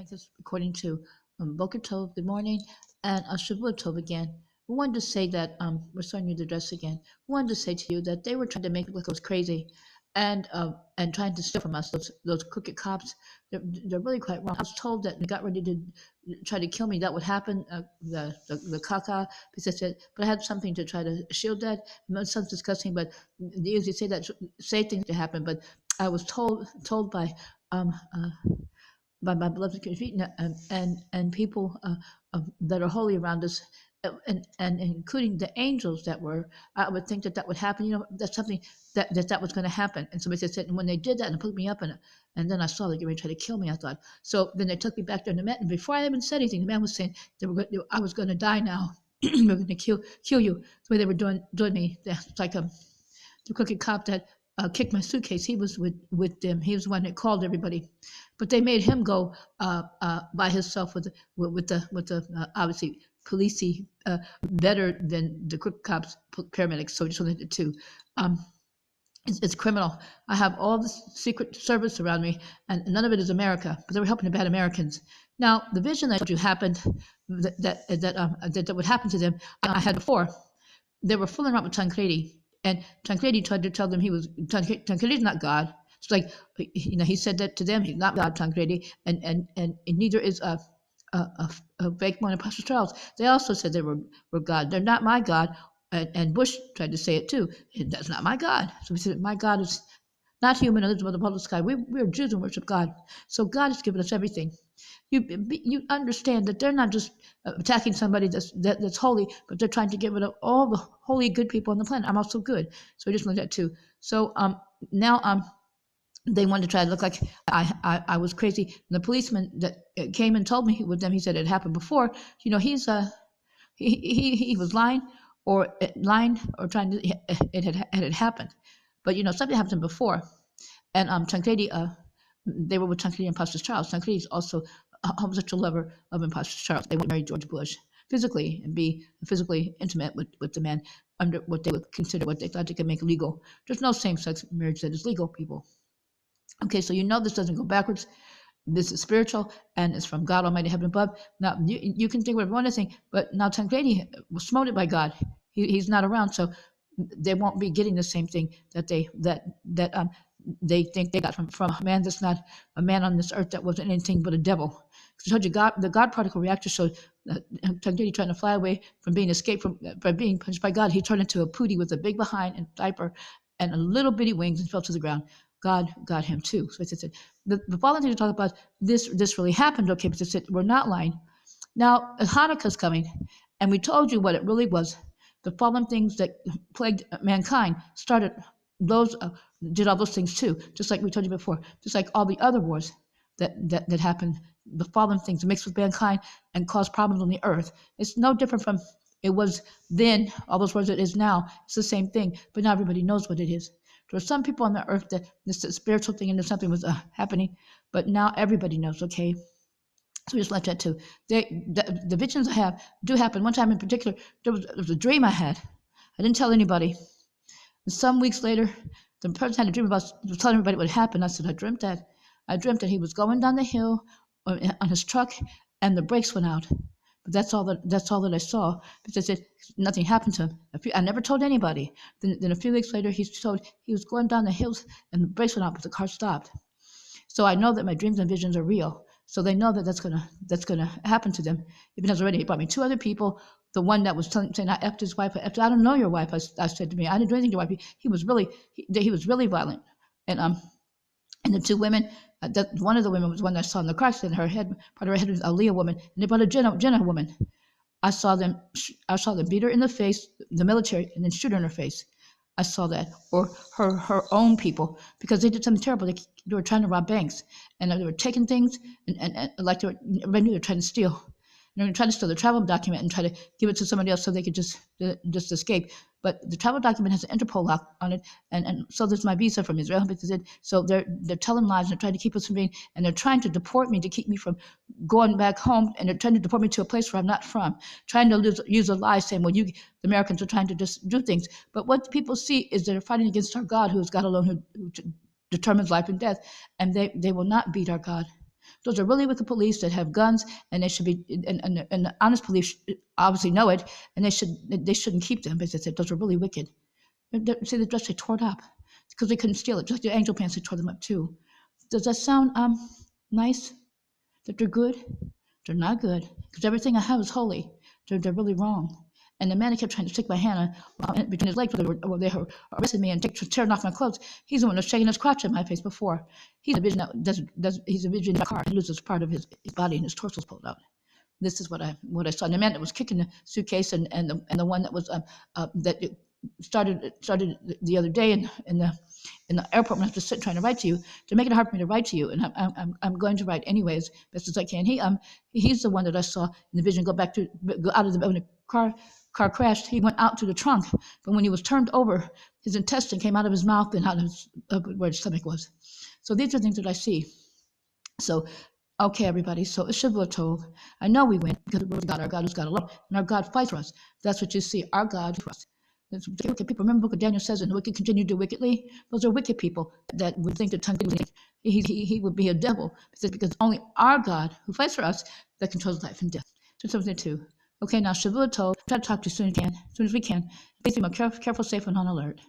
make this according to Boker Tov, good morning, and Shavua Tov again. We wanted to say that we're showing you the dress again. We wanted to say to you that they were trying to make it look like it was crazy, and trying to steal from us. Those crooked cops, they're really quite wrong. I was told that they got ready to try to kill me. That would happen. The caca, but I had something to try to shield that. It sounds disgusting, but they usually say things to happen. But I was told um, uh, by my beloved community and people that are holy around us, and including the angels that were. I would think that would happen. That's something that was going to happen. And somebody said, and when they did that and put me up in it, and then I saw they were going to try to kill me. I thought so. Then they took me back there and the man. And before I even said anything, the man was saying I was going to die now. We're going to kill you. The way they were doing me. It's like the crooked cop that kicked my suitcase. He was with them. He was the one that called everybody, but they made him go by himself with the obviously policey better than the crooked cops paramedics. So just wanted to two. It's criminal. I have all this secret service around me, and none of it is America. But they were helping the bad Americans. Now, the vision that you happened that would happen to them, I had before. They were fooling around with Tancredi, and Tancredi tried to tell them Tancredi's not God. It's like, he said that to them. He's not God, Tancredi, and neither is a fake one, Apostle Charles. They also said they were God. They're not my God. And Bush tried to say it too. That's not my God. So we said, my God is not human and lives above the public sky. We're Jews and worship God. So God has given us everything. You understand that they're not just attacking somebody that's holy, but they're trying to get rid of all the holy, good people on the planet. I'm also good. So we just learned that too. So now they wanted to try to look like I was crazy. And the policeman that came and told me with them, he said it happened before. He's he was lying or trying to it had happened, but something happened to him before. And Tancredi, they were with Tancredi and Pastor Charles. Tancredi is also a homosexual lover of Pastor Charles. They would marry George Bush physically and be physically intimate with the man under what they would consider, what they thought they could make legal. There's no same-sex marriage that is legal, people. Okay, so this doesn't go backwards. This is spiritual, and it's from God Almighty, heaven above. Now, you can think whatever you want to think, but now Tancredi was smoted by God. He's not around, so they won't be getting the same thing that they think they got from a man that's not a man on this earth, that wasn't anything but a devil. Because I told you, the God particle reactor showed Tancredi trying to fly away from being escaped by being punched by God. He turned into a pootie with a big behind and diaper and a little bitty wings and fell to the ground. God got him too. So I said, the following thing to talk about, this really happened, okay, but I said, we're not lying. Now, Hanukkah's coming, and we told you what it really was. The fallen things that plagued mankind did all those things too, just like we told you before, just like all the other wars that happened, the fallen things mixed with mankind and caused problems on the earth. It's no different from it was then, all those wars it is now. It's the same thing, but now everybody knows what it is. There were some people on the earth that this spiritual thing and if something was happening, but now everybody knows, okay? So we just let that too. The visions I have do happen. One time in particular, there was a dream I had. I didn't tell anybody. And some weeks later, the person had a dream was telling everybody what happened. I said, I dreamt that. I dreamt that he was going down the hill on his truck and the brakes went out. But that's all that I saw. Because I said nothing happened to him. I never told anybody. Then a few weeks later, he told he was going down the hills and the brakes went out, but the car stopped. So I know that my dreams and visions are real. So they know that that's gonna happen to them. Even as already, he brought me two other people. The one that was saying I effed his wife. I don't know your wife. I said to me, I didn't do anything to your wife. He was really violent. And the two women, one of the women was one that I saw in the car accident. Her head, part of her head was a Leah woman, and they brought a Jenna woman. I saw them beat her in the face, the military, and then shoot her in her face. I saw that, or her own people, because they did something terrible. They were trying to rob banks, and they were taking things, and like everybody knew they were trying to steal. And they were trying to steal the travel document and try to give it to somebody else so they could just escape. But the travel document has an Interpole lock on it, and so there's my visa from Israel. So they're telling lies and they're trying to keep us from being, and they're trying to deport me to keep me from going back home, and they're trying to deport me to a place where I'm not from. Trying to use a lie, saying, well, the Americans are trying to just do things. But what people see is they're fighting against our God, who is God alone, who determines life and death, and they will not beat our God. Those are really wicked police that have guns, and they should be, and the honest police obviously know it, and they shouldn't keep them because they said those are really wicked. See the dress they tore it up because they couldn't steal it. Just like the angel pants, they tore them up too. Does that sound nice? That they're good? They're not good because everything I have is holy. They're really wrong. And the man that kept trying to stick my hand between his legs while they were arresting me and tearing off my clothes, he's the one that's shaking his crotch in my face before. He's a vision he's a vision in a car. He loses part of his body and his torso's pulled out. This is what I saw. And the man that was kicking the suitcase and the one that was that started the other day in the airport when I was just sitting trying to write to you. They're making it hard for me to write to you, and I'm going to write anyways, best as I can. He's the one that I saw in the vision go out of when the car crashed. He went out to the trunk, but when he was turned over, his intestine came out of his mouth and out of where his stomach was. So these are things that I see. So, okay, everybody. So it's Shavua Tov. I know we win because we're God, our God who's got a love, and our God fights for us. That's what you see. Our God fights for us. That's wicked people. Remember, the book of Daniel says, "And the wicked continue to do wickedly." Those are wicked people that would think that he would be a devil because only our God who fights for us that controls life and death. So something too. Okay, now Shavua Tov. Try to talk to you as soon as we can. Please be more careful, safe, and on alert.